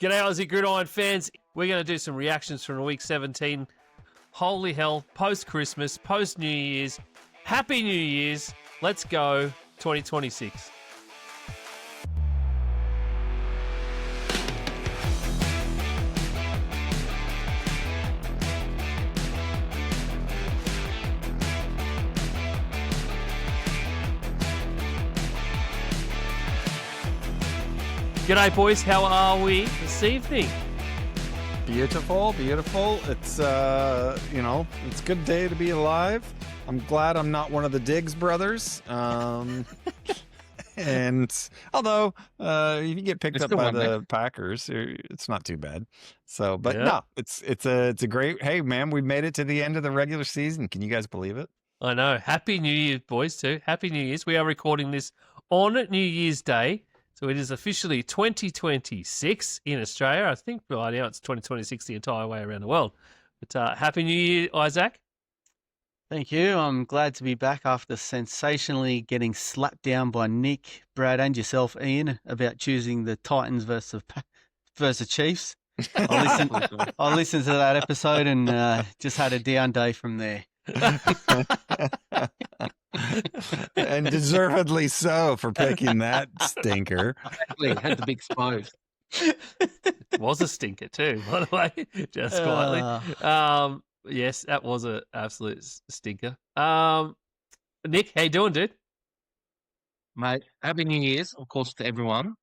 G'day, Aussie Gridiron fans. We're going to do some reactions from week 17. Holy hell, post-Christmas, post-New Year's. Happy New Year's. Let's go 2026. G'day, boys. How are we this evening? Beautiful. It's, it's a good day to be alive. I'm glad I'm not one of the Diggs brothers. And although if you get picked up by the Packers, it's not too bad. So, but no, it's a great, hey man, we made it to the end of the regular season. Can you guys believe it? I know. Happy New Year, boys, too. Happy New Year's. We are recording this on New Year's Day. So it is officially 2026 in Australia. I think by now it's 2026 the entire way around the world. But Happy New Year, Isaac. Thank you. I'm glad to be back after sensationally getting slapped down by Nick, Brad, and yourself, Ian, about choosing the Titans versus Chiefs. I listened to that episode and just had a down day from there. And deservedly so for picking that stinker. Exactly, had to be exposed. It was a stinker too, by the way, just quietly. Yes, that was an absolute stinker. Nick, how you doing, dude? Mate, happy New Year's, of course, to everyone.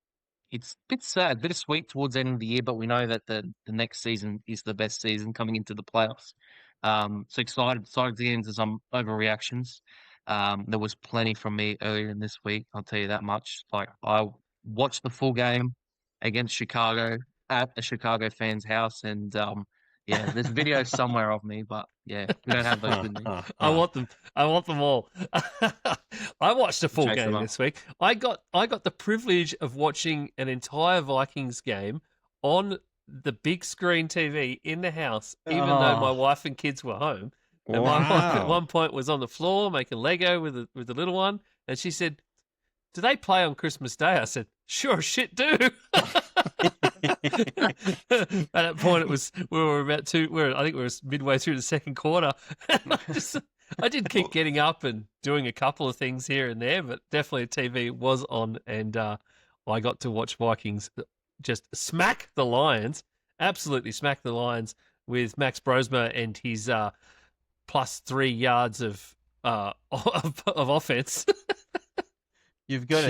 It's a bit sad, bittersweet towards the end of the year, but we know that the next season is the best season coming into the playoffs. So excited to get into some overreactions. There was plenty from me earlier in this week, I'll tell you that much. Like, I watched the full game against Chicago at a Chicago fan's house, and yeah, there's videos somewhere of me, but yeah, we don't have those with me. I want them all. I watched a full game this week. I got the privilege of watching an entire Vikings game on the big screen TV in the house, even though my wife and kids were home. And my wife at one point was on the floor making Lego with the little one, and she said, "Do they play on Christmas Day?" I said, "Sure, shit, do." At that point, I think we were midway through the second quarter. I did keep getting up and doing a couple of things here and there, but definitely TV was on, and I got to watch Vikings just smack the Lions, absolutely smack the Lions with Max Brosma and his plus 3 yards of offense. You've got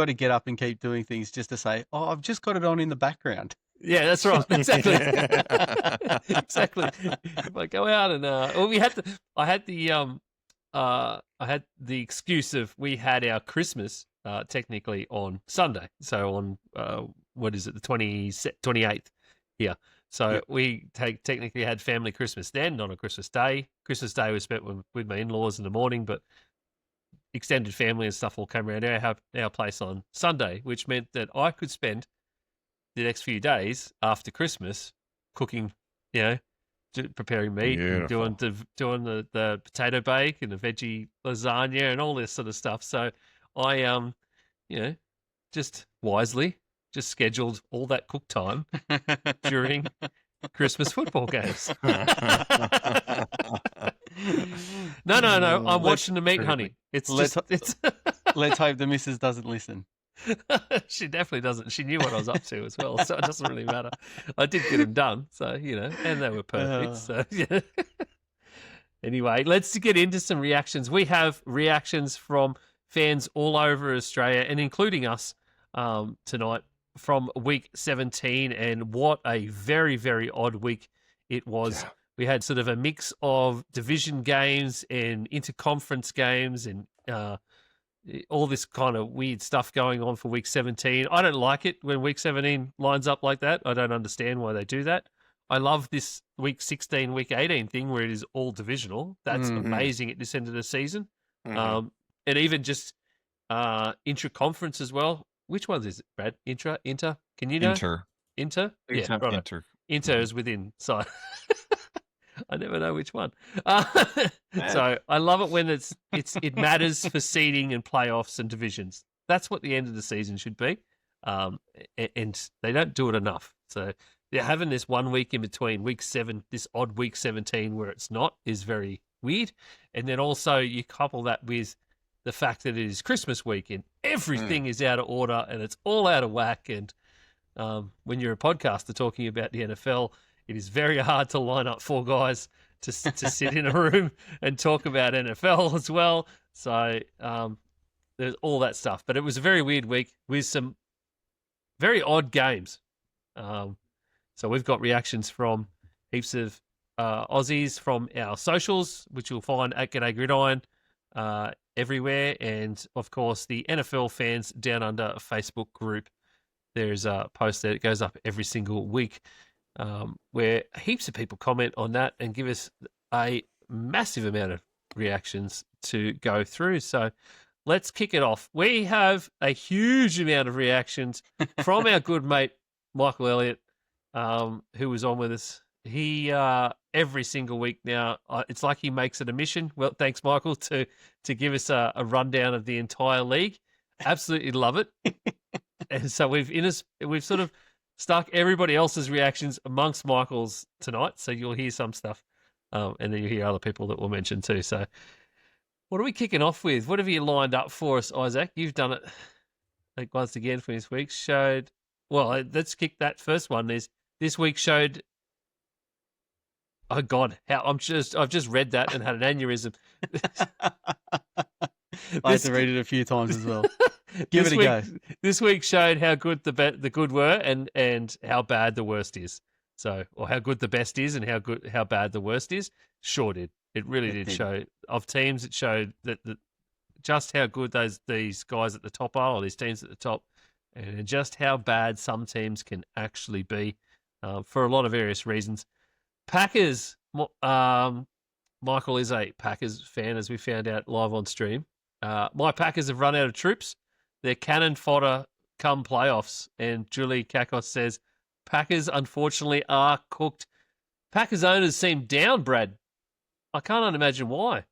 to get up and keep doing things just to say, "Oh, I've just got it on in the background." Yeah, that's right. Exactly. Exactly. If I go out and I had the excuse of we had our Christmas technically on Sunday, so on what is it, the 28th here. So we technically had family Christmas then, not on Christmas Day. Christmas Day was spent with my in-laws in the morning, but extended family and stuff all came around our place on Sunday, which meant that I could spend the next few days after Christmas cooking, preparing meat, and doing the potato bake and the veggie lasagna and all this sort of stuff. So I, just wisely just scheduled all that cook time during Christmas football games. No. I'm watching the meat, honey. Let's hope the missus doesn't listen. She definitely doesn't. She knew what I was up to as well, so it doesn't really matter. I did get them done, so and they were perfect. So yeah. Anyway, let's get into some reactions. We have reactions from fans all over Australia, and including us tonight from week 17, and what a very, very odd week it was. Yeah. We had sort of a mix of division games and interconference games and all this kind of weird stuff going on for week 17. I don't like it when week 17 lines up like that. I don't understand why they do that. I love this week 16, week 18 thing where it is all divisional. That's amazing at this end of the season. And even just intra-conference as well. Which ones is it, Brad? Inter? Can you know? Inter? Yeah, right. Inter is within sight. I never know which one. So I love it when it matters for seeding and playoffs and divisions. That's what the end of the season should be. And they don't do it enough. So yeah, having this 1 week in between week 7, this odd week 17 where it's not, is very weird. And then also you couple that with the fact that it is Christmas week and everything is out of order and it's all out of whack. And when you're a podcaster talking about the NFL, it is very hard to line up 4 guys to sit in a room and talk about NFL as well. So there's all that stuff. But it was a very weird week with some very odd games. So we've got reactions from heaps of Aussies from our socials, which you'll find at Gday Gridiron everywhere. And, of course, the NFL Fans Down Under Facebook group. There's a post there that goes up every single week where heaps of people comment on that and give us a massive amount of reactions to go through. So let's kick it off. We have a huge amount of reactions from our good mate, Michael Elliott, who was on with us. He every single week now, it's like he makes it a mission. Well, thanks, Michael, to give us a rundown of the entire league. Absolutely love it. And so we've sort of stuck everybody else's reactions amongst Michael's tonight. So you'll hear some stuff, and then you'll hear other people that we'll mention too. So what are we kicking off with? What have you lined up for us, Isaac? You've done it, I think, once again for this week. Let's kick that first one. This week showed. Oh God, I've just read that and had an aneurysm. I had to read it a few times as well. Give it a go. This week showed how good the good were and how bad the worst is. So, or how good the best is and how bad the worst is. Sure did. It really did show. Of teams, it showed that just how good these guys at the top are, or these teams at the top, and just how bad some teams can actually be for a lot of various reasons. Packers. Michael is a Packers fan, as we found out live on stream. My Packers have run out of troops. They're cannon fodder come playoffs. And Julie Kakos says, Packers, unfortunately, are cooked. Packers owners seem down, Brad. I can't imagine why.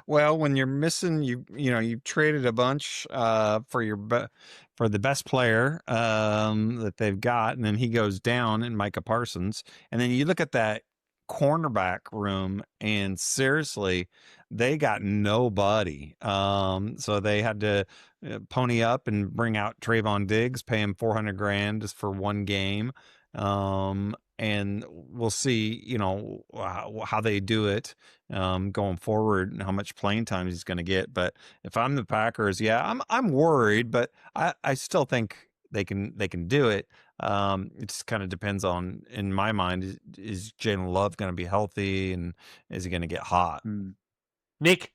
Well, when you're missing, you've traded a bunch for the best player that they've got, and then he goes down in Micah Parsons. And then you look at that cornerback room, and seriously, they got nobody. So they had to pony up and bring out Trayvon Diggs, pay him $400,000 just for one game. And we'll see, how they do it going forward and how much playing time he's going to get. But if I'm the Packers, I'm worried, but I still think they can do it. It just kind of depends on, in my mind, is Jalen Love going to be healthy and is he going to get hot? Nick,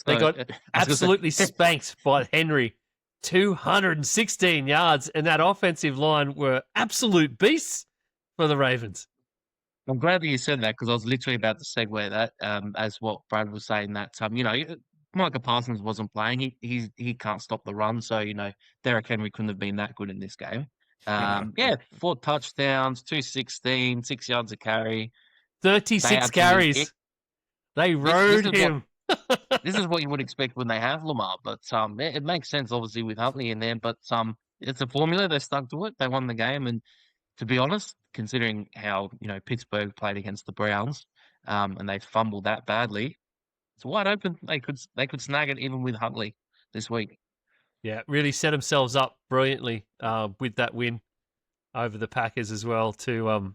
they got absolutely spanked by Henry. 216 yards, and that offensive line were absolute beasts for the Ravens. I'm glad that you said that because I was literally about to segue that as what Brad was saying that Micah Parsons wasn't playing. He can't stop the run, so Derrick Henry couldn't have been that good in this game. 4 touchdowns, 216, 6 yards a carry, 36 carries. They rode him. This is what you would expect when they have Lamar, but it makes sense obviously with Huntley in there. But it's a formula. They stuck to it. They won the game, and to be honest, considering how Pittsburgh played against the Browns, and they fumbled that badly, it's wide open. They could snag it even with Huntley this week. Yeah, really set themselves up brilliantly with that win over the Packers as well to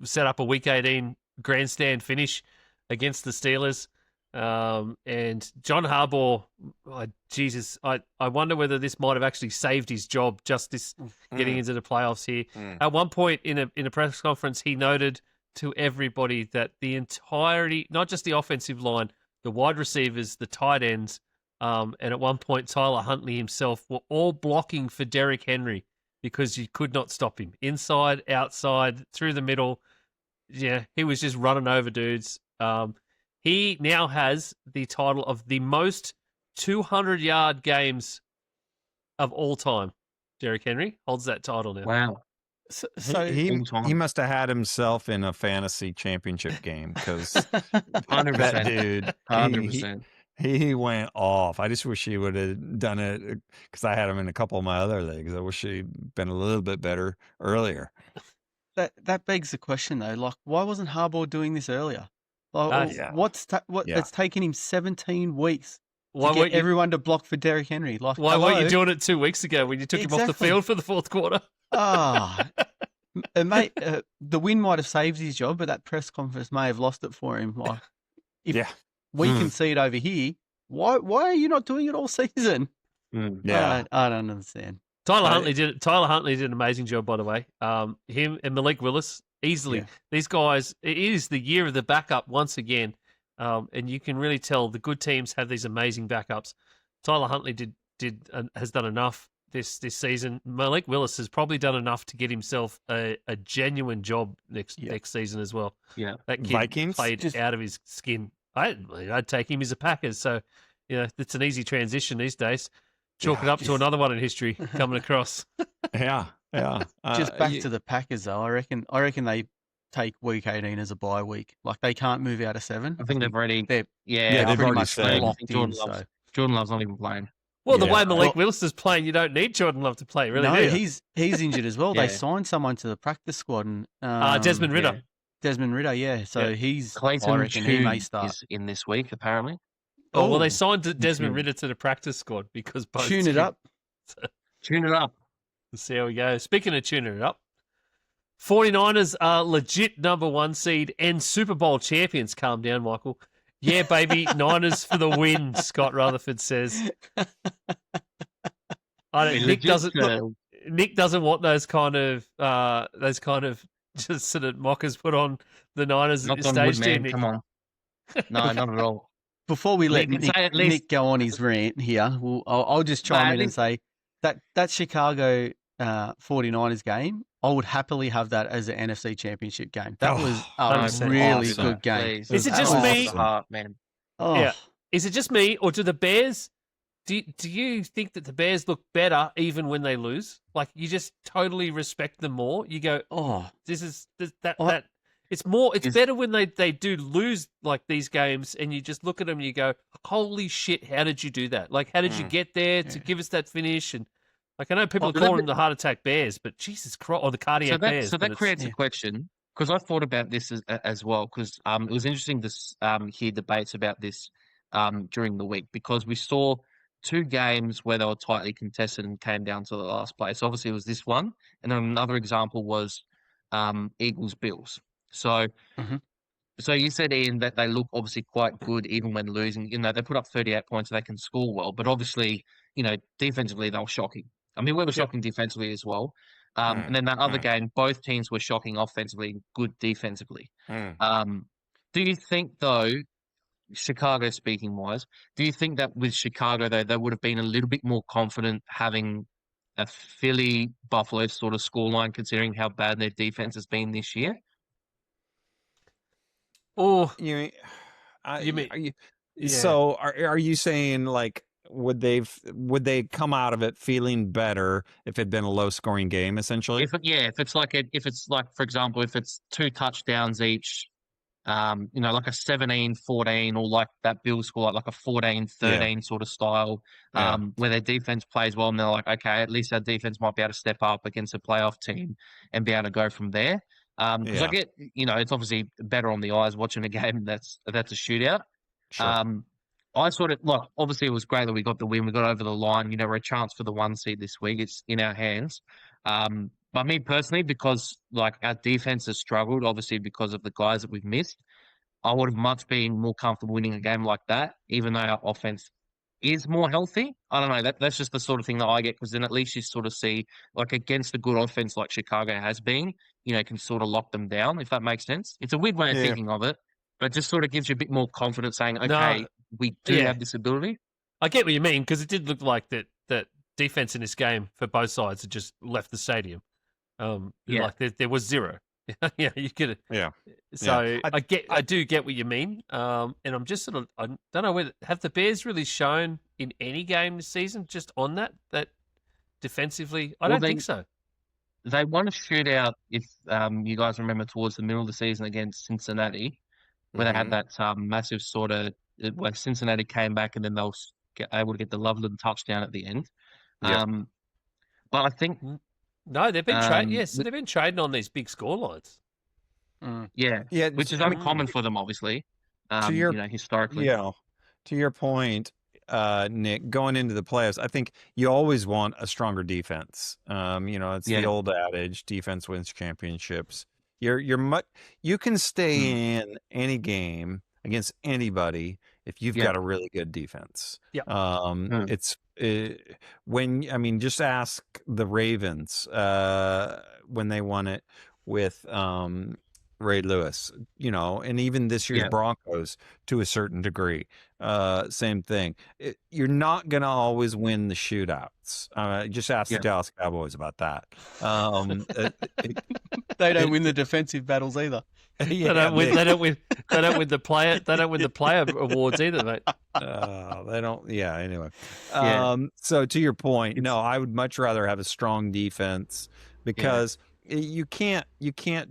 set up a Week 18 grandstand finish against the Steelers. And John Harbaugh, I wonder whether this might have actually saved his job getting into the playoffs here. At one point in a press conference, he noted to everybody that the entirety, not just the offensive line, the wide receivers, the tight ends, and at one point Tyler Huntley himself were all blocking for Derrick Henry because you could not stop him. Inside, outside, through the middle. Yeah, he was just running over dudes. He now has the title of the most 200-yard games of all time. Derrick Henry holds that title now. Wow. So he must have had himself in a fantasy championship game because 100%, that dude, 100%. He went off. I just wish he would have done it because I had him in a couple of my other leagues. I wish he'd been a little bit better earlier. That begs the question though. Like, why wasn't Harbaugh doing this earlier? Like, Yeah. Yeah. It's taken him 17 weeks Why to get weren't you? everyone to block for Derrick Henry. Like, Why weren't you hello? doing it 2 weeks ago when you took him off the Exactly. field for the fourth quarter? Ah, mate, the win might have saved his job, but that press conference may have lost it for him. Like, if Yeah. we can see it over here, why are you not doing it all season? Yeah. I don't understand. Tyler So- Huntley did an amazing job, by the way. Him and Malik Willis, easily. Yeah. These guys, it is the year of the backup once again. And you can really tell the good teams have these amazing backups. Tyler Huntley has done enough this season. Malik Willis has probably done enough to get himself a genuine job next season as well. Yeah. That kid Vikings? played out of his skin. I'd take him as a Packers. So, it's an easy transition these days. Chalk it up to another one in history coming across. Yeah. Yeah. Just back to the Packers though. I reckon they take week 18 as a bye week. Like, they can't move out of 7. I think they've already. They're Yeah, they've pretty already much said. locked in. Jordan So. Love's, Jordan Love's not even playing. Well, the Yeah. way Malik Willis is playing, you don't need Jordan Love to play, really, No, do you? he's injured as well. Yeah. They signed someone to the practice squad, and Desmond Ritter. Yeah. Desmond Ritter, yeah. So Yeah. he's. I Clayton reckon he may Tune start. is in this week, apparently. Oh, well, they Oh, signed Desmond Tune. Ritter to the practice squad because both Tune it teams- up. Tune it up. Let's see how we go. Speaking of tuning it up, 49ers are legit number 1 seed and Super Bowl champions. Calm down, Michael. Yeah, baby, Niners for the win, Scott Rutherford says. Nick doesn't want those kind of just sort of mockers put on the Niners Not on stage wood, team. man. Nick. Come on. No, not at all. Before we let Nick, say at least- Nick go on his rant here, I'll just chime in and say that Chicago 49ers game, I would happily have that as an NFC Championship game. That Oh, was a 100% really awesome. good game. Please. Is it That just was me? awesome. Heart, man. Oh, Yeah. Is it just me, or do the Bears? Do you think that the Bears look better even when they lose? Like, you just totally respect them more. You go, oh, that. It's more. It's better when they do lose like these games, and you just look at them and you go, "Holy shit! How did you do that? Like, how did you get there to give us that finish?" And like, I know people Well, are calling them the heart attack Bears, but Jesus Christ, or the cardiac Bears. So but that it's- creates a question, because I thought about this as well, because it was interesting to hear debates about this during the week, because we saw 2 games where they were tightly contested and came down to the last place. Obviously, it was this one, and then another example was Eagles-Bills. So, Mhm. so you said, Ian, that they look obviously quite good even when losing. They put up 38 points, they can score well, but obviously, defensively they were shocking. I mean, we were shocking defensively as well. And then that other game, both teams were shocking offensively, good defensively. Do you think, though, Chicago speaking wise, do you think that with Chicago, though, they would have been a little bit more confident having a Philly-Buffalo sort of scoreline, considering how bad their defense has been this year? Oh, You mean, You mean- are you, yeah. so are you saying like would they come out of it feeling better if it'd been a low scoring game essentially? If it's like for example, if it's 2 touchdowns each, like a 17-14, or like that Bills score like a 14-13 sort of style, Yeah. where their defense plays well, and they're like, okay, at least our defense might be able to step up against a playoff team and be able to go from there. Because I Yeah. get, it's obviously better on the eyes watching a game that's a shootout. Sure. I sort of like, obviously it was great that we got the win, we got over the line. We're a chance for the 1 seed this week. It's in our hands. But me personally, because like our defense has struggled, obviously because of the guys that we've missed, I would have much been more comfortable winning a game like that, even though our offense is more healthy. I don't know. That's just the sort of thing that I get, because then at least you sort of see, like, against a good offense like Chicago has been, can sort of lock them down, if that makes sense. It's a weird way of Yeah. thinking of it, but just sort of gives you a bit more confidence saying, okay, we do yeah. have this ability. I get what you mean, because it did look like that defense in this game for both sides had just left the stadium. Yeah. Like there was zero. Yeah, you get it. Yeah. So Yeah. I do get what you mean. And I'm just sort of, I don't know whether, have the Bears really shown in any game this season just on that defensively? I Well, don't think so. They won a shootout, if you guys remember, towards the middle of the season against Cincinnati. where they had Mhm. that massive sort of where Cincinnati came back and then they were able to get the Loveland touchdown at the end. Yep. But I think, No, they've been trading. Yes, th- they've been trading on these big score lines. Mm. yeah, Yeah. which is I mean, uncommon for them, obviously. to your Historically. Yeah. To your point, Nick, going into the playoffs, I think you always want a stronger defense. It's the Yeah. old adage, defense wins championships. You can Mm. stay in any game against anybody if you've Yeah. got a really good defense. Yeah. Mm. It's just ask the Ravens when they won it with Ray Lewis, and even this year's Yeah. Broncos to a certain degree. Same thing. You're not going to always win the shootouts. Just ask Yeah. the Dallas Cowboys about that. They don't win the defensive battles either. Yeah, They don't win. Nick. They don't win. They don't win the player. They don't win the player awards either, mate. They don't. Yeah. Anyway. Yeah. So to your point, It's- no, I would much rather have a strong defense because you can't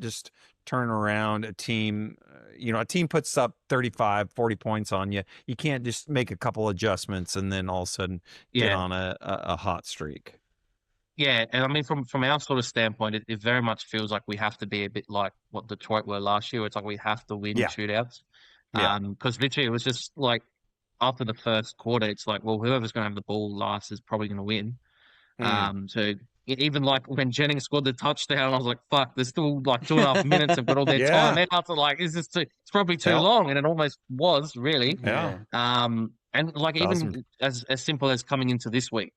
just turn around a team. A team puts up 35, 40 points on you. You can't just make a couple adjustments and then all of a sudden get Yeah. on a hot streak. Yeah, and I mean, from our sort of standpoint, it very much feels like we have to be a bit like what Detroit were last year. It's like we have to win Yeah. shootouts. Yeah. Because literally it was just like after the first quarter, it's like, well, whoever's going to have the ball last is probably going to win. So even like when Jennings scored the touchdown, I was like, fuck, there's still like 2.5 minutes. They've got all their Yeah. time out. Like, it's probably too Yep. long, and it almost was really. Yeah. And like Awesome. even as simple as coming into this week,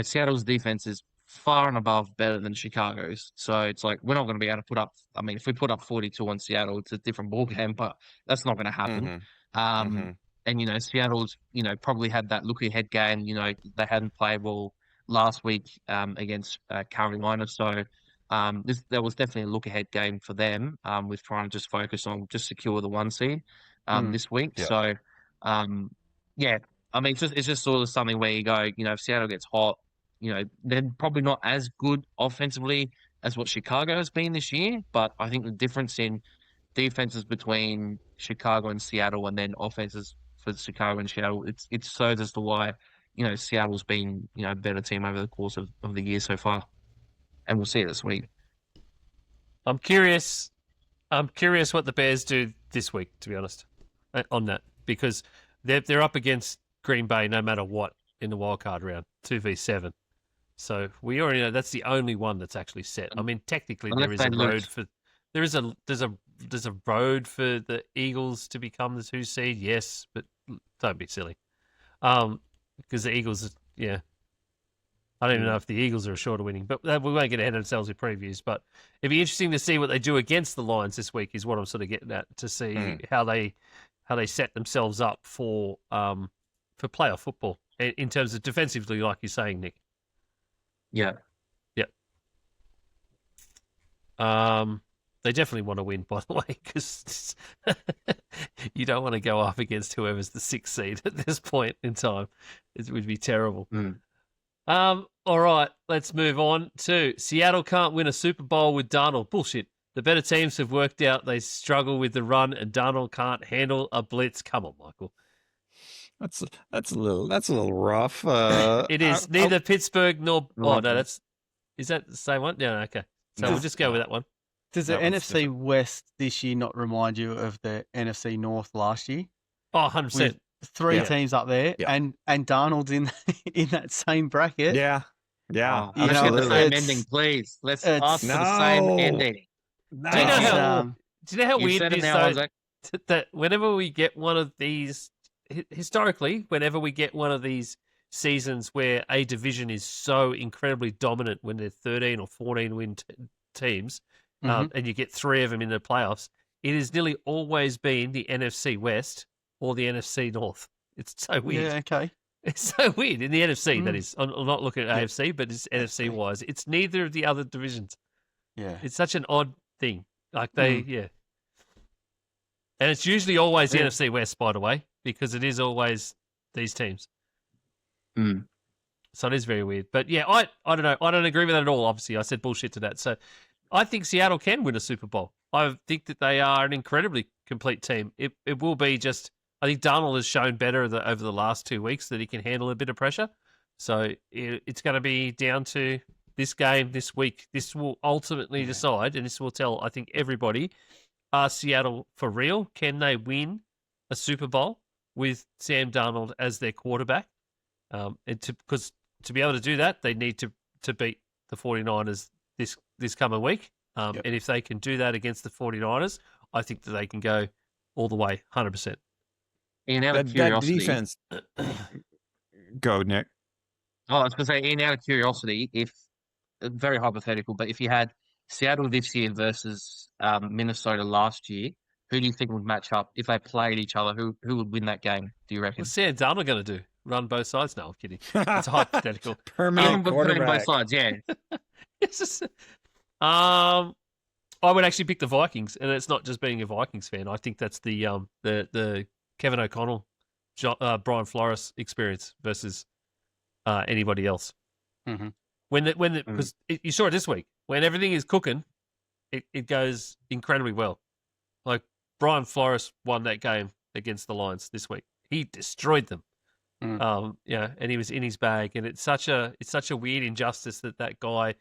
Seattle's defense is far and above better than Chicago's. So it's like we're not going to be able to put up. I mean, if we put up 42 on Seattle, it's a different ball game, but that's not going to happen. Mhm. And Seattle's probably had that look ahead game. They hadn't played well last week against Carolina, so there was definitely a look ahead game for them with trying to just focus on just secure the 1 seed this week. Yeah. So yeah, I mean it's just sort of something where you go, if Seattle gets hot, they're probably not as good offensively as what Chicago has been this year, but I think the difference in defenses between Chicago and Seattle, and then offenses for Chicago and Seattle, it shows as to why Seattle's been a better team over the course of the year so far, and we'll see it this week. I'm curious what the Bears do this week, to be honest, on that, because they're up against Green Bay no matter what in the wildcard round, 2v7. So we already know that's the only one that's actually set. I mean, technically there is a road for there's a road for the Eagles to become the 2 seed, yes, but don't be silly. Because the Eagles, I don't even know if the Eagles are assured of winning, but we won't get ahead of ourselves with previews. But it'd be interesting to see what they do against the Lions this week. Is what I'm sort of getting at, to see how they set themselves up for playoff football in terms of defensively, like you're saying, Nick. Yeah. They definitely want to win, by the way, because you don't want to go up against whoever's the 6th seed at this point in time. It would be terrible. All right, let's move on to Seattle can't win a Super Bowl with Darnold. Bullshit. The better teams have worked out they struggle with the run, and Darnold can't handle a blitz. Come on, Michael. That's a little rough. It is neither Pittsburgh nor. Oh no, Rough. is that the same one? Yeah, okay. So we'll just go with that one. Does the That one's NFC West this year not remind you of the NFC North last year? Oh, 100%. With 3 Yeah. teams up there, Yeah. and Darnold's in in that same bracket. Yeah. Let's You get know, the same it's- ending, please. Let's it's- ask for the same No. ending. No. Do you know It's, how- Do you know how You weird said it it is, now, though, Isaac. that whenever we get one of these, historically, whenever we get one of these seasons where a division is so incredibly dominant, when they're 13 or 14 win teams, and you get 3 of them in the playoffs, it has nearly always been the NFC West or the NFC North. It's so weird. Yeah, okay. It's so weird. In the NFC, that is. I'm not looking at AFC, but it's NFC-wise. It's neither of the other divisions. Yeah. It's such an odd thing. Like And it's usually always the NFC West, by the way, because it is always these teams. So it is very weird. But yeah, I don't know. I don't agree with that at all, obviously. I said bullshit to that. So I think Seattle can win a Super Bowl. I think that they are an incredibly complete team. It will be just, I think Darnold has shown better over the last 2 weeks that he can handle a bit of pressure. So it's going to be down to this game this week. This will ultimately decide, and this will tell, I think, everybody, are Seattle for real? Can they win a Super Bowl with Sam Darnold as their quarterback? Because to be able to do that, they need to beat the 49ers this coming week. And if they can do that against the 49ers, I think that they can go all the way, 100%. And out of That curiosity, defense. Go, Nick. oh, I was going to say, and out of curiosity, if very hypothetical, but if you had Seattle this year versus Minnesota last year, who do you think would match up if they played each other? Who would win that game? Do you reckon? What's Sam Darnold going to do? Run both sides? No, I'm kidding. It's hypothetical. Permanent Putting quarterback. both sides, yeah. It's just, I would actually pick the Vikings, and it's not just being a Vikings fan. I think that's the Kevin O'Connell, Brian Flores experience versus anybody else. Mm-hmm. Because you saw it this week, when everything is cooking, it goes incredibly well. Like Brian Flores won that game against the Lions this week. He destroyed them. And he was in his bag, and it's such a weird injustice that guy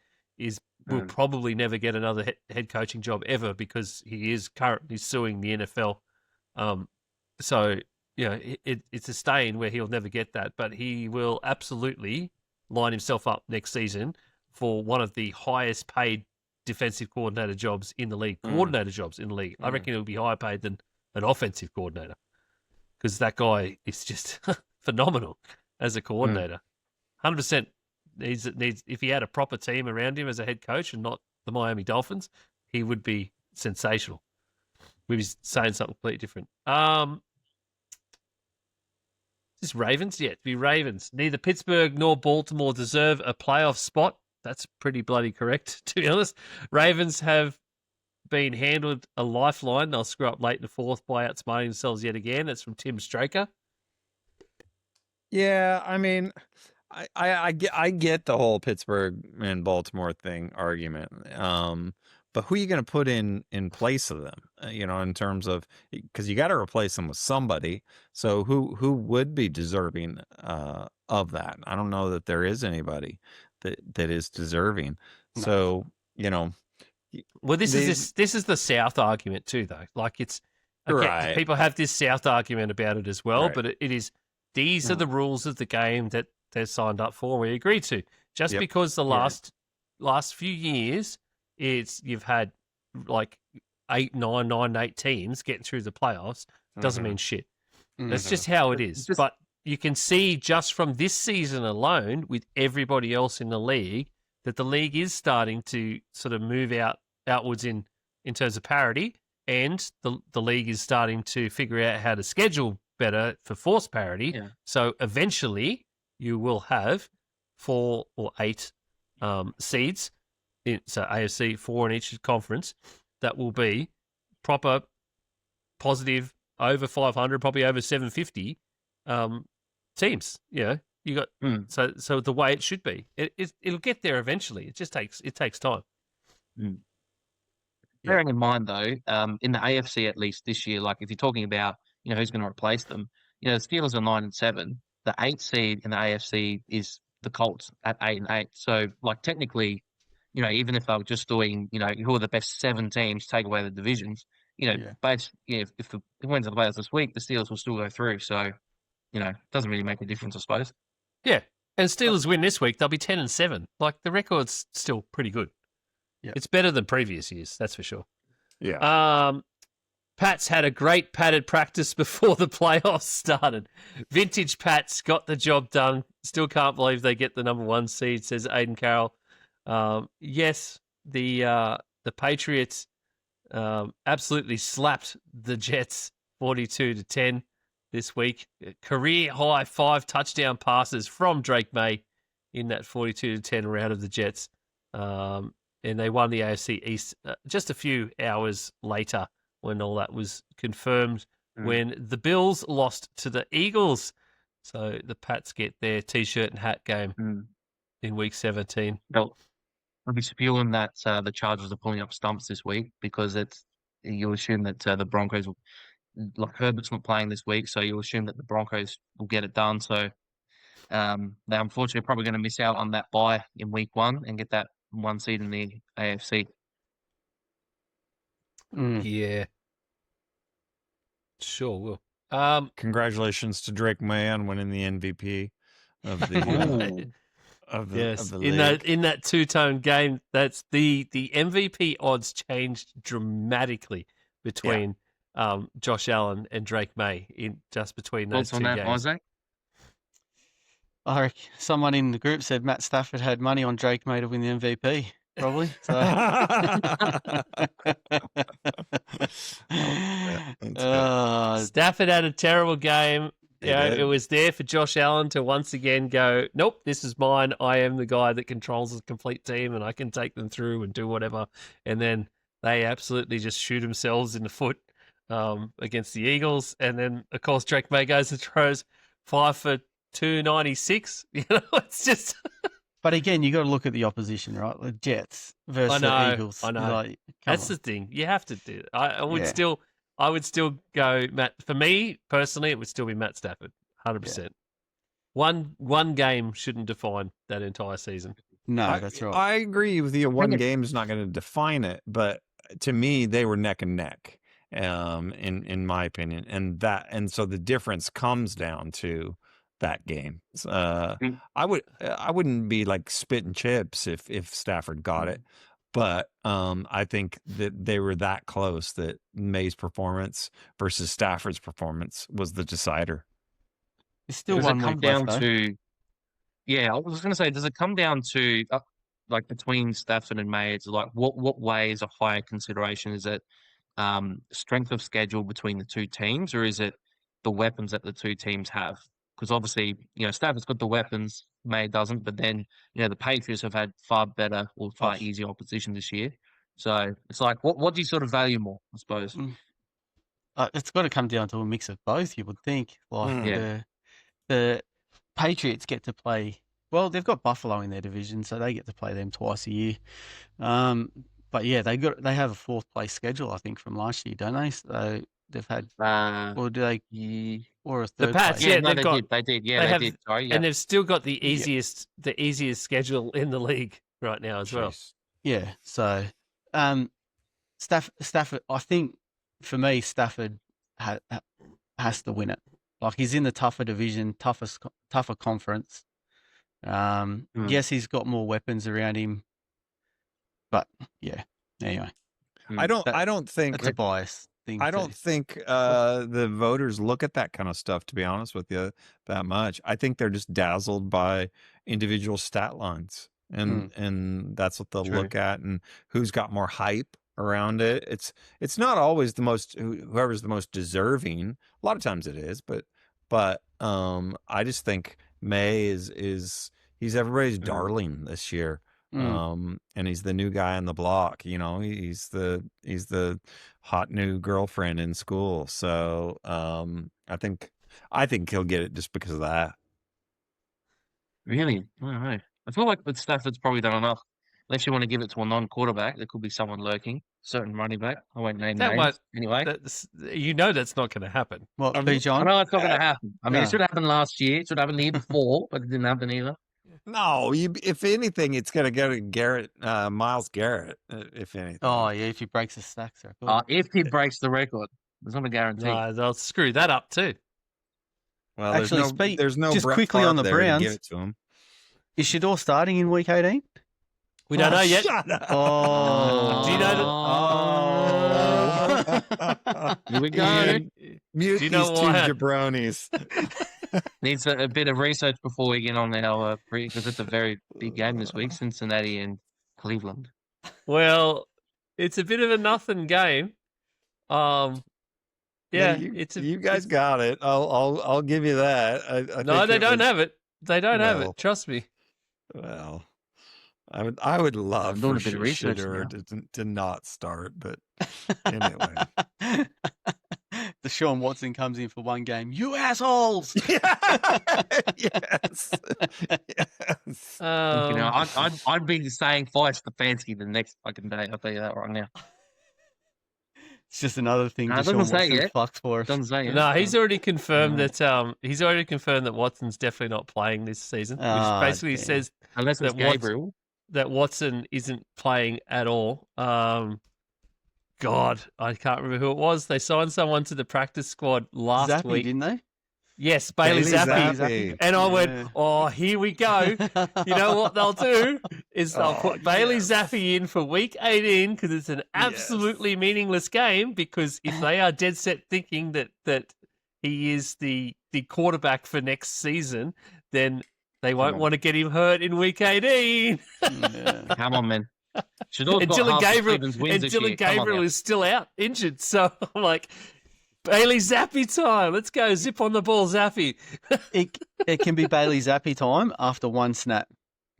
will probably never get another head coaching job ever because he is currently suing the NFL. So it's a stain where he'll never get that, but he will absolutely line himself up next season for one of the highest paid defensive coordinator jobs in the league. I reckon he'll be higher paid than an offensive coordinator because that guy is just phenomenal as a coordinator. 100% needs if he had a proper team around him as a head coach and not the Miami Dolphins, he would be sensational. We'd be saying something completely different. Is this Ravens? Yeah, it'd be Ravens. Neither Pittsburgh nor Baltimore deserve a playoff spot. That's pretty bloody correct, to be honest. Ravens have been handled a lifeline. They'll screw up late in the fourth by outsmarting themselves yet again. That's from Tim Straker. Yeah, I mean, I get the whole Pittsburgh and Baltimore thing argument. But who are you going to put in place of them? In terms of, because you got to replace them with somebody. So who would be deserving of that? I don't know that there is anybody that is deserving. No. So well, this is the South argument too, though. Like it's right. People have this South argument about it as well, Right. but it is these are the rules of the game that they're signed up for. We agreed to just because the last few years you've had like 8, 9, 8 teams getting through the playoffs doesn't mean shit. That's just how it is. But you can see just from this season alone with everybody else in the league that the league is starting to sort of move outwards in terms of parity, and the league is starting to figure out how to schedule better for force parity. Yeah. So eventually you will have 4 or 8 seeds. So AFC, 4 in each conference, that will be proper, positive, over 500, probably over 750 teams. You got so the way it should be. It'll get there eventually. It just takes time. Bearing in mind though, in the AFC at least this year, like if you're talking about who's going to replace them, the Steelers are 9-7. The 8th seed in the AFC is the Colts at 8-8. So like technically, even if they were just doing, who are the best 7 teams, take away the divisions, but if the wins of the players this week, the Steelers will still go through. So, it doesn't really make a difference, I suppose. Yeah. And Steelers win this week, they'll be 10-7. Like the record's still pretty good. Yeah. It's better than previous years, that's for sure. Yeah. Pats had a great padded practice before the playoffs started. Vintage Pats got the job done. Still can't believe they get the number 1 seed, says Aiden Carroll. Yes, the Patriots absolutely slapped the Jets 42-10 this week. Career high 5 touchdown passes from Drake May in that 42-10 round of the Jets. And they won the AFC East just a few hours later when all that was confirmed, when the Bills lost to the Eagles. So the Pats get their T-shirt and hat game in Week 17. Well, I'll be spewing that the Chargers are pulling up stumps this week because it's you'll assume that the Broncos will, like Herbert's not playing this week, so you'll assume that the Broncos will get it done. So they unfortunately are probably going to miss out on that bye in week 1 and get that 1 seed in the AFC. Yeah. Sure will. Congratulations to Drake May on winning the MVP of the Ooh. of the Yes, of the in league. that two-tone game, that's the MVP odds changed dramatically between Josh Allen and Drake May just between those Thoughts on two that, games. Isaac? I reckon someone in the group said Matt Stafford had money on Drake May to win the MVP. Probably. So. Stafford had a terrible game. He It was there for Josh Allen to once again go, nope, this is mine. I am the guy that controls the complete team and I can take them through and do whatever. And then they absolutely just shoot themselves in the foot against the Eagles. And then, of course, Drake May goes and throws 5 for 296. You know, it's just... But again, you got to look at the opposition, right? The Jets versus the Eagles. I know. Like, that's the thing. You have to do it. I would still go Matt. For me personally, it would still be Matt Stafford, 100%. One game shouldn't define that entire season. No, that's right. I agree with you. One game is not going to define it, but to me, they were neck and neck, in my opinion, and so the difference comes down to that game. I wouldn't be like spitting chips if Stafford got it, but I think that they were that close that May's performance versus Stafford's performance was the decider. It's still Does one it come week down left, to? Yeah, I was going to say, does it come down to like between Stafford and May? It's like what way is a higher consideration? Is it strength of schedule between the two teams, or is it the weapons that the two teams have? Because obviously, Stafford's got the weapons, May doesn't, but then, the Patriots have had far better or far easier opposition this year. So it's like, what do you sort of value more, I suppose? It's got to come down to a mix of both, you would think. Like the Patriots get to play, well, they've got Buffalo in their division, so they get to play them twice a year. But yeah, they have a 4th place schedule, I think, from last year, don't they? So they've had, or do they, or a 3rd The Pats, place? yeah, no, they've got, they did. Yeah, they did. Sorry, yeah. And they've still got the easiest schedule in the league right now as well. Yeah, so Stafford, I think for me, Stafford has to win it. Like, he's in the tougher division, tougher conference. Yes, he's got more weapons around him, but yeah. Anyway, I don't think it's a bias thing. I don't think the voters look at that kind of stuff, to be honest with you, that much. I think they're just dazzled by individual stat lines, and that's what they'll look at, and who's got more hype around it. It's not always whoever's the most deserving. A lot of times it is, but I just think May he's everybody's darling this year. And he's the new guy on the block, he's the hot new girlfriend in school. So I think he'll get it just because of that. Really? I don't know. I feel like that Stafford's probably done enough. Unless you want to give it to a non-quarterback, there could be someone lurking, certain running back. I won't name names anyway. That's not going to happen. Well, I John? know it's not going to happen. I mean, it should happen last year. It should happen the year before, but it didn't happen either. No, if anything, it's going to go to Myles Garrett, if anything. Oh, yeah, if he breaks the stacks record. If he breaks the record, there's not a guarantee. No, they'll screw that up too. Well, actually, there's no just Brett quickly Favre on the there to Browns. give it to him. Is Shador starting in week 18? We don't know yet. Shut up. Oh, Do you know that? Here we go. Mute Do you know these two why? jabronis. Needs a bit of research before we get on our because it's a very big game this week, Cincinnati and Cleveland. Well, it's a bit of a nothing game. Yeah, you guys got it. I'll give you that. No, they don't have it. They don't have it. Trust me. Well, I would love doing for a bit of research to not start, but anyway. Deshaun Watson comes in for one game. You assholes! Yes. I'd be saying Fight Stefanski the next fucking day. I'll tell you that right now. It's just another thing No, it Deshaun doesn't say Watson yet. fucks for us. Doesn't say yet. No, he's so- already confirmed No. that Watson's definitely not playing this season, which Ah, basically damn. says Unless it's that Watson- Gabriel. that Watson isn't playing at all. God, I can't remember who it was. They signed someone to the practice squad last Zappy, week. didn't they? Yes, Bailey Zappi. And I went, oh, here we go. You know what they'll do is they'll put Bailey Zappi in for week 18 because it's an absolutely meaningless game, because if they are dead set thinking that he is the quarterback for next season, then they won't want to get him hurt in week 18. Yeah. Come on, man. Shador's And got Dylan half the Gabriel, Stevens wins this year. Come on, Gabriel man. is still out, injured. So I'm like, Bailey Zappi time. Let's go. Zip on the ball, Zappi. It can be Bailey Zappi time after one snap.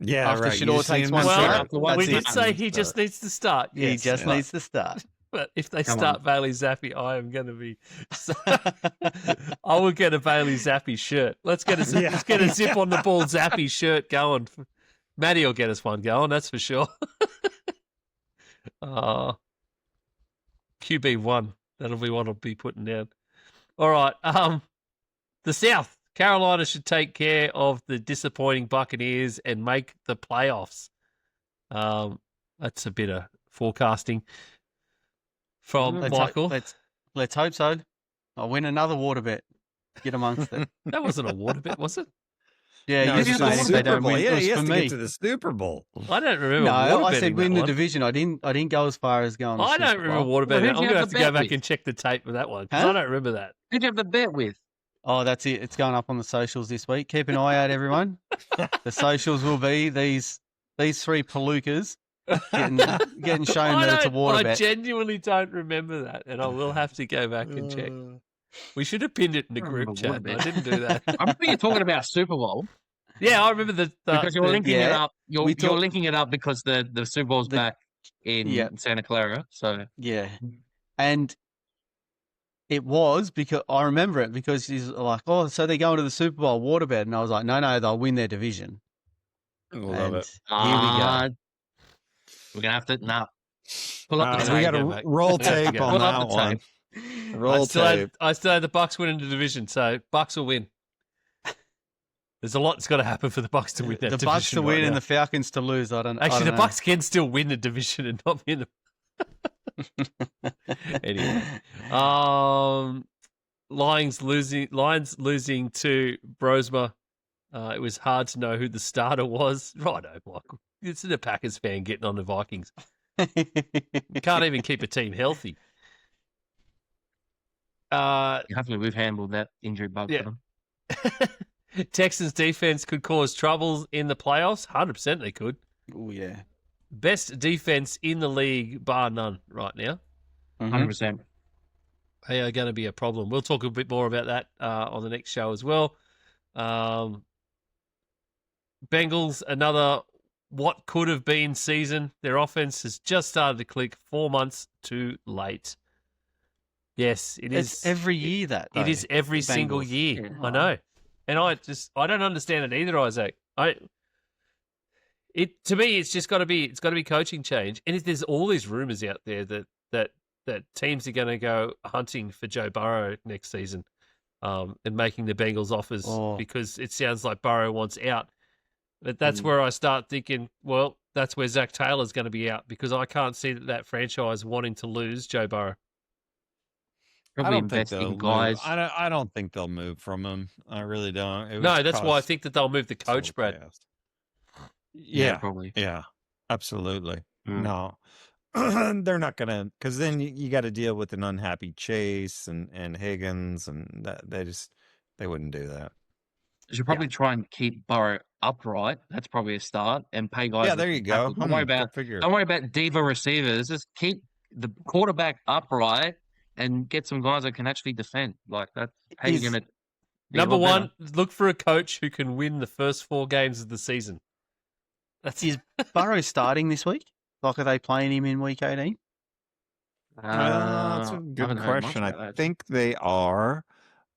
Yeah, After right. Shador You takes see one him Well, snap, after one we that's did it. say he just needs to start. He Yes, just but- needs to start. But if they Come start on. Bailey Zappi, I am going to be. I will get a Bailey Zappi shirt. Let's get a zip on the ball Zappi shirt going. Matty will get us one going. That's for sure. QB1. That'll be what I'll be putting down. All right. The South. Carolina should take care of the disappointing Buccaneers and make the playoffs. That's a bit of forecasting from Michael. Let's hope so. I'll win another water bet. Get amongst it. That wasn't a water bet, was it? Yeah, No, you it's just the saying if they Super don't Bowl. win. Yeah, It was he has for to me. get to the Super Bowl. I don't remember No, water I betting said win that the one. division. I didn't go as far as going. to I don't Super remember Bowl. water betting. who'd I'm you going to have have to to go bet back with? and check the tape of that one, 'cause Huh? I don't remember that. Who'd you have the bet with? Oh, that's it. It's going up on the socials this week. Keep an eye out, everyone. The socials will be these three palookas getting shown that it's a water I bet. genuinely don't remember that, and I will have to go back and check. We should have pinned it in the I group remember chat. water But I bet. didn't do that. I remember you talking about Super Bowl Yeah, I remember the because you're linking it yeah. up. You're We talk- linking it up because the Super Bowl's back in Yeah. Santa Clara. So Yeah. And it was because I remember it because he's like, oh, so they're going to the Super Bowl waterbed. And I was like, no, they'll win their division. Love And it. here we go. We're gonna have to pull up the We tape. got go to back. roll We have to tape go on back. that Pull up one. the Roll tape. I still had the Bucks winning the division, so Bucks will win. There's a lot that's got to happen for the Bucks to win that The division. Bucks to right win now. and the Falcons to lose. I don't Actually, the know. Bucks can still win the division and not win the. Anyway, Lions losing to Brosma. It was hard to know who the starter was. Righto, Michael. It's a Packers fan getting on the Vikings. You can't even keep a team healthy. Hopefully, we've handled that injury bug Yeah. for them. Texans defense could cause troubles in the playoffs. 100% they could. Oh, yeah. Best defense in the league, bar none, right now. 100%. They are going to be a problem. We'll talk a bit more about that on the next show as well. Bengals, another what could have been season. Their offense has just started to click 4 months too late. Yes, it is. It's every year that. It though, is every the single Bengals. year. Yeah. I know. And I don't understand it either, Isaac. To me, it's just got to be coaching change. And if there's all these rumors out there that teams are going to go hunting for Joe Burrow next season, and making the Bengals offers because it sounds like Burrow wants out. But that's where I start thinking, well, that's where Zach Taylor's going to be out, because I can't see that franchise wanting to lose Joe Burrow. I Probably don't think invest they'll in guys. Move. I don't think they'll move from him. I really don't. It No, would that's why I cause think that they'll move the coach, so Brad. fast. Yeah, Yeah, probably. yeah, absolutely. Mm. No, they're not gonna, because then you got to deal with an unhappy Chase and Higgins, and they wouldn't do that. You should probably try and keep Burrow upright. That's probably a start, and pay guys. Yeah, that there you can go. tackle. Don't worry about diva receivers. Just keep the quarterback upright and get some guys that can actually defend. Like that's how you're Is- gonna. be a Number lot one, look for a coach who can win the first 4 games of the season. That's Is Burrow starting this week? Like, are they playing him in week 18? better. That's a I good haven't heard much question. about I that. think they are,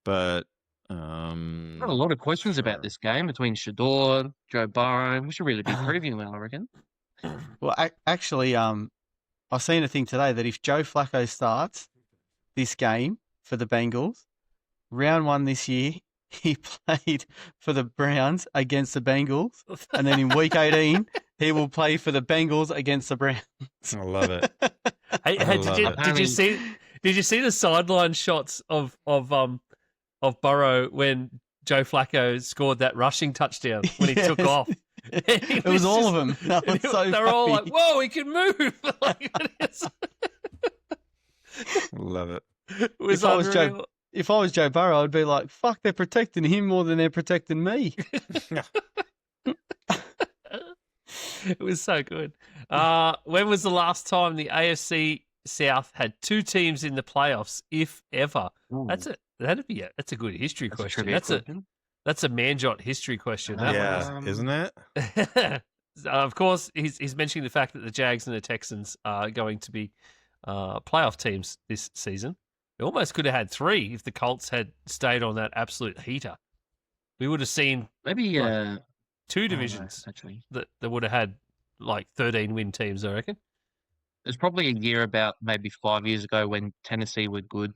but Got a lot of questions about this game between Shador, Joe Burrow. We should really be previewing, I reckon. Well, actually, I seen a thing today that if Joe Flacco starts, this game for the Bengals. Round 1 this year, he played for the Browns against the Bengals. And then in week 18, he will play for the Bengals against the Browns. I love it. Hey, I love it. did you see the sideline shots of Burrow when Joe Flacco scored that rushing touchdown when he took off? It was all of them. That was so They're all funny. like, "Whoa, he can move!" Love it. It was If I was unreal. If I was Joe Burrow, I'd be like, fuck, they're protecting him more than they're protecting me. It was so good. When was the last time the AFC South had 2 teams in the playoffs, if ever? That's a good history question. That's a Manjot history question. That Yeah, isn't it? one. Of course, he's mentioning the fact that the Jags and the Texans are going to be playoff teams this season. We almost could have had 3 if the Colts had stayed on that absolute heater. We would have seen Maybe 2 divisions actually. that would have had like 13 win teams, I reckon. There's probably a year about maybe 5 years ago when Tennessee were good.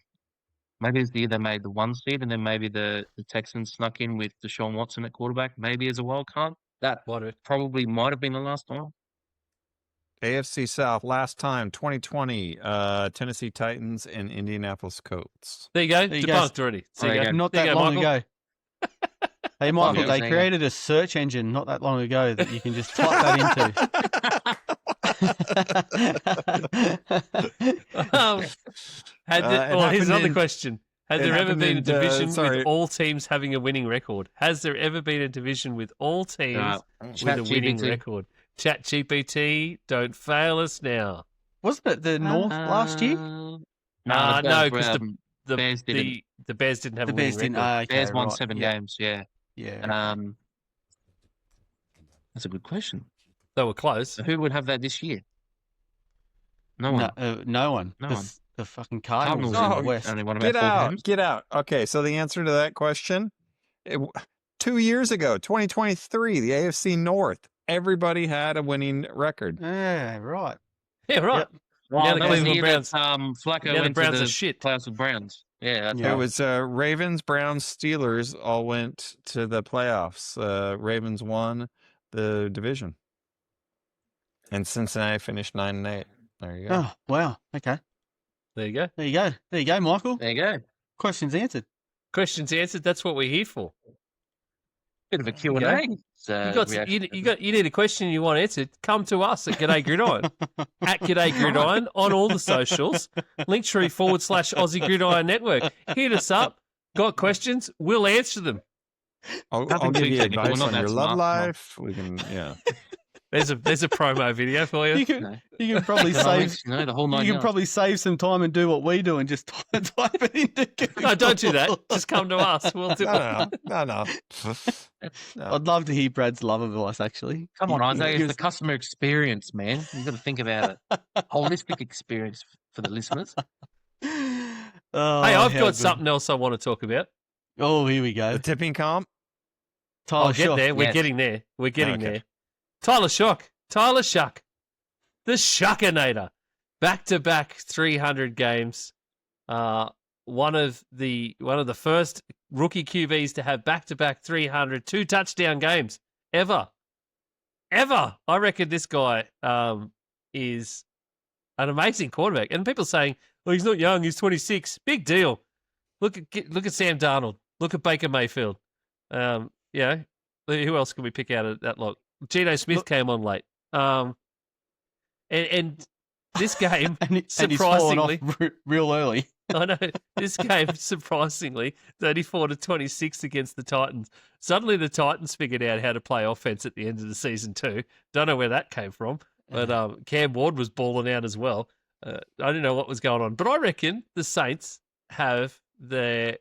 Maybe it's the year they made the 1 seed, and then maybe the Texans snuck in with Deshaun Watson at quarterback, maybe as a wild card. That probably might have been the last time. AFC South, last time, 2020, Tennessee Titans and Indianapolis Colts. There you go. There you Debunked already. There you go. Not There that you go, long Michael. ago. Hey, Michael, Yeah, they there you go. created a search engine not that long ago that you can just type that into. Here's another in- question. Has it there ever happened been a in, division sorry. with all teams having a winning record? Has there ever been a division with all teams with a winning ChatGPT. record? ChatGPT, don't fail us now. Wasn't it the North last year? No, because the Bears didn't. the Bears didn't have The a winning Bears didn't. record. Okay, Bears won right. 7 Yeah. games. Yeah. Yeah. That's a good question. They were close. So who would have that this year? No one. No one. No The- one. The fucking Cardinals Cardinals in the West. only won about Get 4 out. games. Get out. Okay, so the answer to that question, 2 years ago, 2023, the AFC North, everybody had a winning record. Yeah, right. Yeah, right. Yep. Well, Now the that was the Cleveland year Browns- that Flacco Now the went Browns to are the shit. playoffs with Browns. Yeah, that's Yeah. It was Ravens, Browns, Steelers all went to the playoffs. Ravens won the division. And Cincinnati finished 9-8. There you go. Oh, wow. Okay. There you go. There you go. There you go, Michael. There you go. Questions answered. Questions answered. That's what we're here for. Bit of a Q&A. You need a question you want answered, come to us at Gday Gridiron. At Gday Gridiron on all the socials. Linktree/Aussie Gridiron Network. Hit us up. Got questions? We'll answer them. I'll Nothing give too you technical, advice not on that your love smart, come on. life. We can, yeah. There's a promo video for you. You can probably save. the whole 9 You can probably save some time and do what we do and just type it into Google. No, don't do that. Just come to us. We'll do it. No. I'd love to hear Brad's love advice, actually. Come on, Isaiah. He It's the customer experience, man. You've got to think about it. Holistic experience for the listeners. Oh, Hey, I've how got good. something else I want to talk about. Oh, here we go. The tipping comp? Tyler I'll get Shock. there. We're yes. getting there. We're getting Okay. there. Tyler Shuck. The Shuckinator. Back-to-back 300 games. One of the first rookie QBs to have back-to-back 300 2-touchdown games ever. I reckon this guy is an amazing quarterback. And people saying, well, he's not young, he's 26. Big deal. Look at Sam Darnold. Look at Baker Mayfield. Who else can we pick out of that lot? Geno Smith came on late. And this game, and he's fallen off surprisingly, real early. I know this game, surprisingly, 34-26 against the Titans. Suddenly, the Titans figured out how to play offense at the end of the season too. Don't know where that came from, but Cam Ward was balling out as well. I didn't know what was going on, but I reckon the Saints have their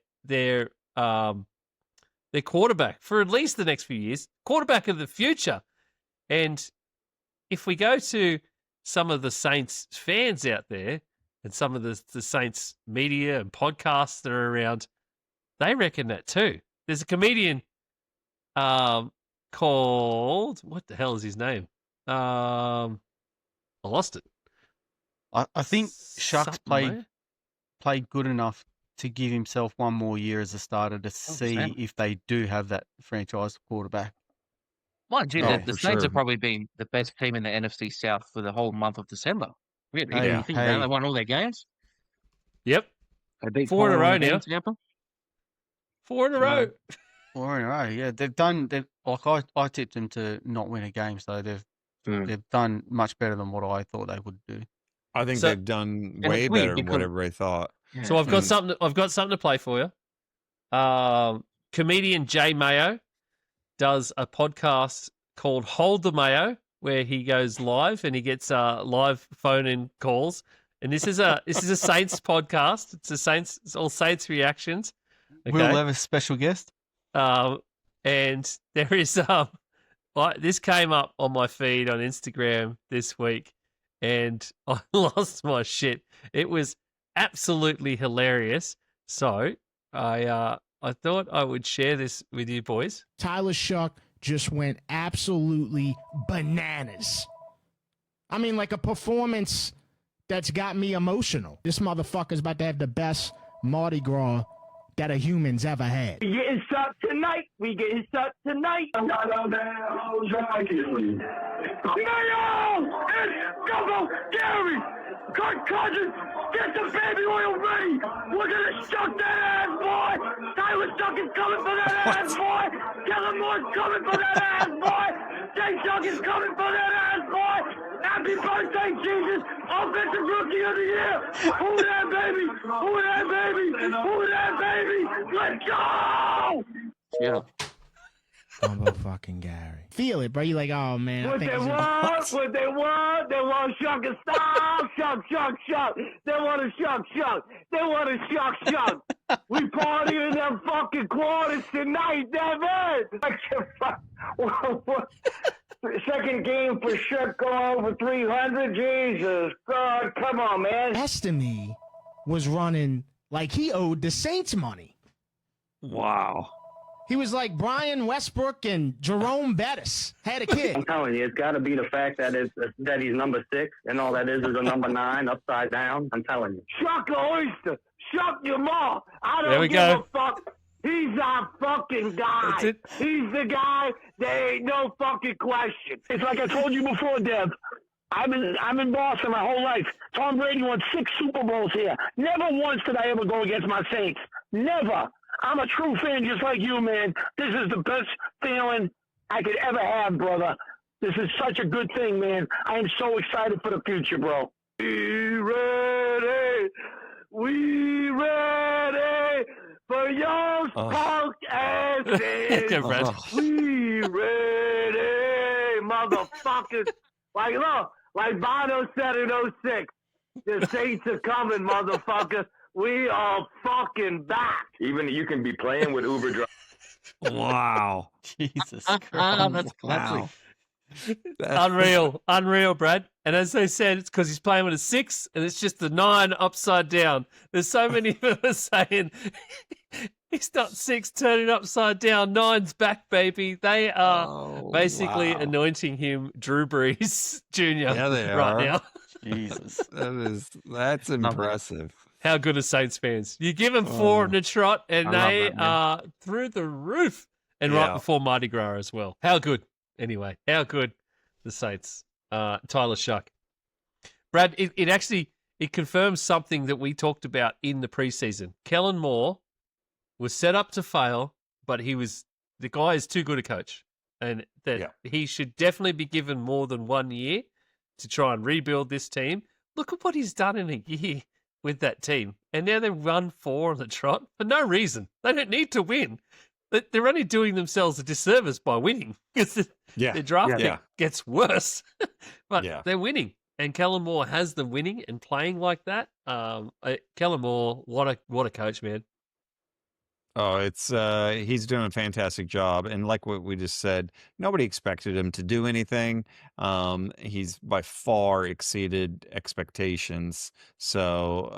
quarterback for at least the next few years, quarterback of the future. And if we go to some of the Saints fans out there and some of the Saints media and podcasts that are around, they reckon that too. There's a comedian called, what the hell is his name? I lost it. I think Shucks Something, played mate. played good enough to give himself one more year as a starter to see 100%. if they do have that franchise quarterback. Mind you, Oh, the for Saints sure. have probably been the best team in the NFC South for the whole month of December. Really, Hey, you think about it, hey. they won all their games. Yep. They beat 4 in a row Portland now. and Tampa. 4 in a row. 4 in a row. Yeah, I tipped them to not win a game, so they've done much better than what I thought they would do. I think So- they've done And way it's weird better than what because- everybody thought. Yeah. So I've got something. I've got something to play for you. Comedian Jay Mayo does a podcast called Hold the Mayo, where he goes live and he gets live phone-in calls. And this is a Saints podcast. It's all Saints reactions. Will Levis special guest. And there is this came up on my feed on Instagram this week, and I lost my shit. It was absolutely hilarious. So I thought I would share this with you boys. Tyler Shuck just went absolutely bananas. I mean, like a performance that's got me emotional. This motherfucker's about to have the best Mardi Gras that a human's ever had. We getting sucked tonight. We getting sucked tonight. I'm not on that hoes like you. Mayo! It's double Gary! Kirk Cousins, get the baby oil ready! We're gonna suck that ass, boy! Tyler Shuck is coming for that ass, boy! Kellen Moore's coming for that ass, boy! Jay Shuck is coming for that ass, boy! Happy birthday, Jesus! Offensive Rookie of the Year! Who that, baby? Who that, baby? Who that, baby? Let's go! Yeah. Bumbo fucking Gary. Feel it, bro. You like, oh man. I What think they it's want? What they want? They want Shuck and style. Shuck, Shuck, Shuck. They want a Shuck, Shuck. They want a Shuck, Shuck. We party in them fucking quarters tonight, Devin. Second game for Shuck going over 300. Jesus, God, come on, man. Estemy was running like he owed the Saints money. Wow. He was like Brian Westbrook and Jerome Bettis had a kid. I'm telling you, it's got to be the fact that he's number 6, and all that is a number 9 upside down. I'm telling you. Shuck a oyster. Shuck your ma. I There don't we give go. a fuck. He's our fucking guy. That's it. He's the guy. There ain't no fucking question. It's like I told you before, Dev. I'm in Boston my whole life. Tom Brady won 6 Super Bowls here. Never once did I ever go against my Saints. Never. I'm a true fan just like you, man. This is the best feeling I could ever have, brother. This is such a good thing, man. I am so excited for the future, bro. We ready. We ready for your punk asses. Okay, Brad. We ready, motherfuckers. Like, look, like Bono said in 06, the Saints are coming, motherfucker. We are fucking back. Even you can be playing with Uber drivers. Wow. Jesus That's Christ. classic. Unreal, Brad. And as they said, it's because he's playing with a 6, and it's just the 9 upside down. There's so many of us saying he's not 6 turning upside down. 9's back, baby. They are basically wow. anointing him Drew Brees Jr. Yeah, they right are. now. Jesus. That's impressive. How good are Saints fans? You give them 4 in a trot, and I love they that, man. are through the roof. And right Yeah. before Mardi Gras as well. How good? Anyway, how good the Saints? Tyler Shuck. Brad, it confirms something that we talked about in the preseason. Kellen Moore was set up to fail, but the guy is too good a coach, and that he should definitely be given more than 1 year to try and rebuild this team. Look at what he's done in a year with that team, and now they run 4 on the trot for no reason. They don't need to win. They're only doing themselves a disservice by winning because their draft pick gets worse, but they're winning. And Kellen Moore has them winning and playing like that. Kellen Moore, what a coach, man. Oh, it's he's doing a fantastic job, and like what we just said, nobody expected him to do anything. He's by far exceeded expectations. So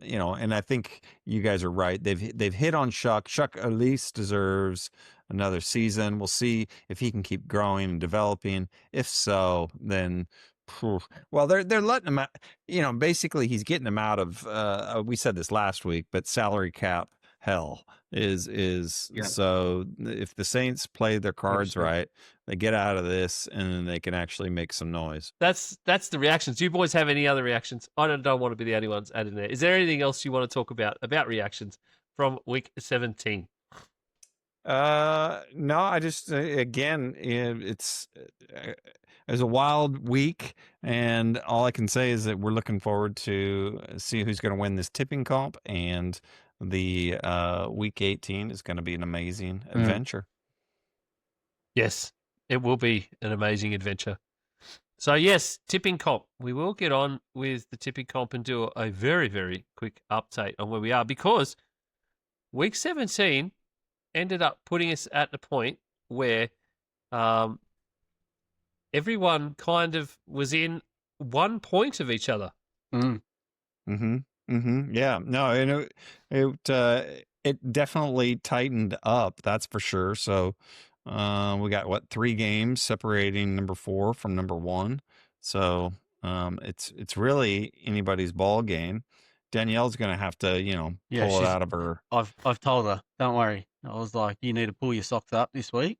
and I think you guys are right. They've hit on Shuck. Shuck at least deserves another season. We'll see if he can keep growing and developing. If so, then Phew. Well, they're letting him out. Basically, he's getting him out of. We said this last week, but salary cap hell is Yeah. so. If the Saints play their cards 100%. right, they get out of this, and then they can actually make some noise. That's the reactions. Do you boys have any other reactions? I don't want to be the only ones adding there. Is there anything else you want to talk about reactions from week 17? No, I just again, it's a wild week, and all I can say is that we're looking forward to see who's going to win this tipping comp, and the week 18 is going to be an amazing adventure. Yes, it will be an amazing adventure. So yes, tipping comp. We will get on with the tipping comp and do a very, very quick update on where we are, because week 17 ended up putting us at the point where everyone kind of was in 1 point of each other. Mm. Yeah, no, and it definitely tightened up. That's for sure. So we got 3 games separating number 4 from number 1. So it's really anybody's ball game. Danielle's going to have to, pull it out of her. I've told her, don't worry. I was like, you need to pull your socks up this week.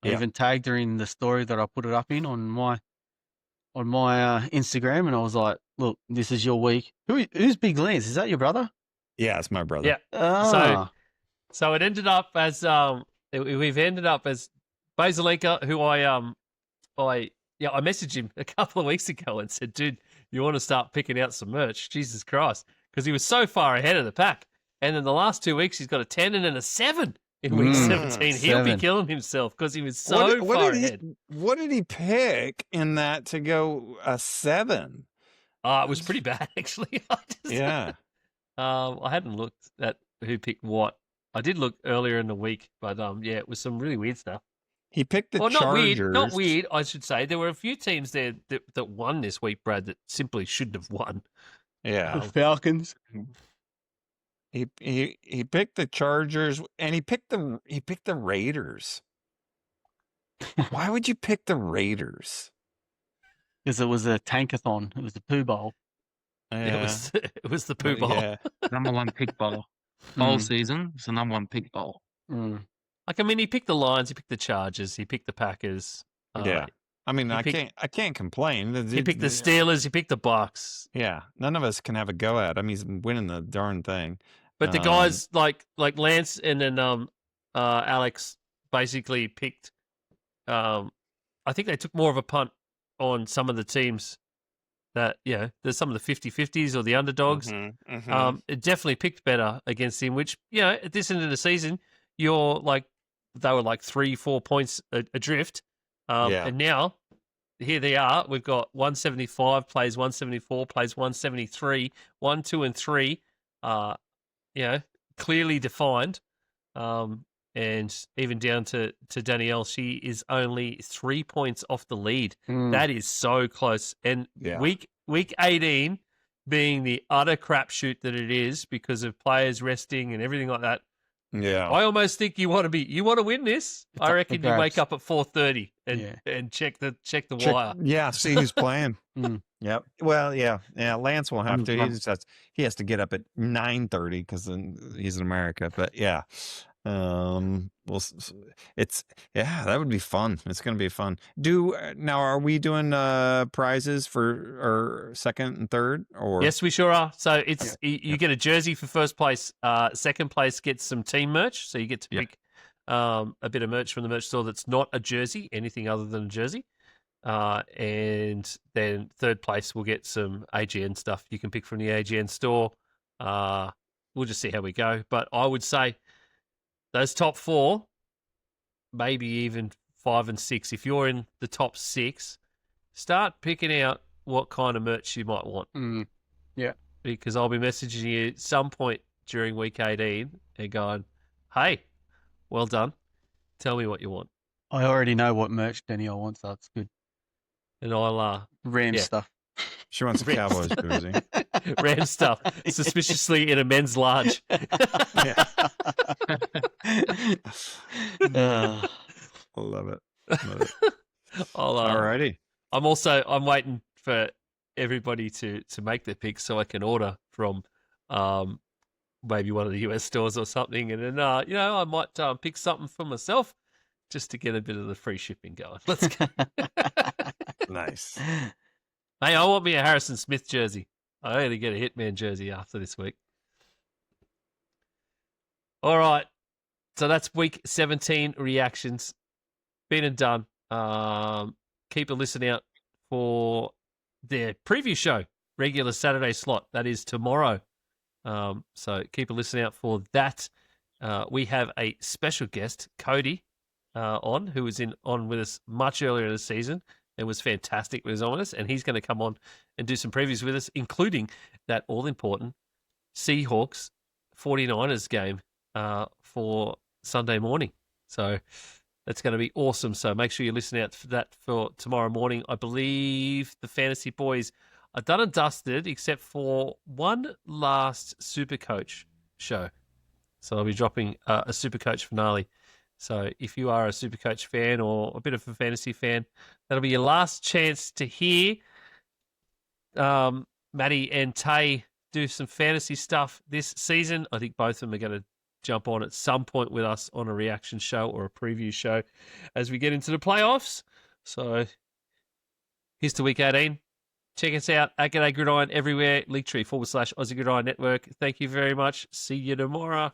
I Yeah. even tagged her in the story that I put it up in on my Instagram, and I was like, look, this is your week. Who's Big Lance? Is that your brother? Yeah, it's my brother. Yeah. Ah. So it ended up as we've ended up as Basilenka, who I messaged him a couple of weeks ago and said, dude, you want to start picking out some merch? Jesus Christ. Because he was so far ahead of the pack. And in the last 2 weeks, he's got a 10 and then a 7 in week 17. He'll be 7. killing himself because he was so far ahead. What did he pick in that to go a 7? It was pretty bad, actually. Yeah. I hadn't looked at who picked what. I did look earlier in the week, but it was some really weird stuff. He picked the Well, Chargers. not weird, I should say. There were a few teams there that won this week, Brad, that simply shouldn't have won. Yeah. The Falcons. He picked the Chargers, and he picked the Raiders. Why would you pick the Raiders? Because it was a tankathon. It was the Pooh Bowl. Yeah. It was the Pooh Bowl. Yeah. Number 1 pick bowl. Bowl season, it's the number 1 pick bowl. Mm. Like, I mean, he picked the Lions, he picked the Chargers, he picked the Packers. Yeah. I mean, he I picked- can't complain. He picked the Steelers, he picked the Bucks. Yeah. None of us can have a go at him. He's winning the darn thing. But the guys like Lance and then Alex basically picked. I think they took more of a punt on some of the teams that there's some of the 50-50s or the underdogs. It definitely picked better against him. Which at this end of the season, they were like 3-4 points adrift. And now here they are. We've got 175 plays 174 plays 173 1, 2, and 3. Clearly defined. And even down to Danielle, she is only 3 points off the lead. That is so close. And week 18 being the utter crapshoot that it is because of players resting and everything like that. Yeah. I almost think you want to win this. I reckon you wake up at 4:30 and check the wire. Yeah, see who's playing. Yep. Well, yeah. Lance won't have to. He has to get up at 9:30 because he's in America. But yeah, that would be fun. It's going to be fun. Now, are we doing prizes for our second and third? Or yes, we sure are. So it's you get a jersey for first place. Second place gets some team merch. So you get to pick a bit of merch from the merch store that's not a jersey, anything other than a jersey. And then third place will get some AGN stuff you can pick from the AGN store. We'll just see how we go. But I would say those top 4, maybe even 5 and 6, if you're in the top 6, start picking out what kind of merch you might want. Yeah. Because I'll be messaging you at some point during week 18 and going, hey, well done. Tell me what you want. I already know what merch Danielle wants. That's good. And I'll Ram stuff. she wants a Cowboys jersey. Ram stuff, suspiciously in a men's large. Yeah. Uh, Love it. I'll, Alrighty. I'm waiting for everybody to make their picks so I can order from maybe one of the US stores or something, and then I might pick something for myself just to get a bit of the free shipping going. Let's go. Nice. Hey, I want me a Harrison Smith jersey. I got to get a Hitman jersey after this week. All right. So that's week 17 reactions. Been and done. Keep a listen out for their preview show, regular Saturday slot. That is tomorrow. So keep a listen out for that. We have a special guest, Cody, who was on with us much earlier in the season. It was fantastic when he was on with us, and he's going to come on and do some previews with us, including that all-important Seahawks 49ers game for Sunday morning. So that's going to be awesome. So make sure you listen out for that for tomorrow morning. I believe the Fantasy Boys are done and dusted, except for one last Supercoach show. So I'll be dropping a Supercoach finale. So if you are a Supercoach fan or a bit of a fantasy fan, that'll be your last chance to hear Matty and Tay do some fantasy stuff this season. I think both of them are going to jump on at some point with us on a reaction show or a preview show as we get into the playoffs. So here's to week 18. Check us out at Gday Gridiron everywhere. Linktree / Aussie Gridiron Network. Thank you very much. See you tomorrow.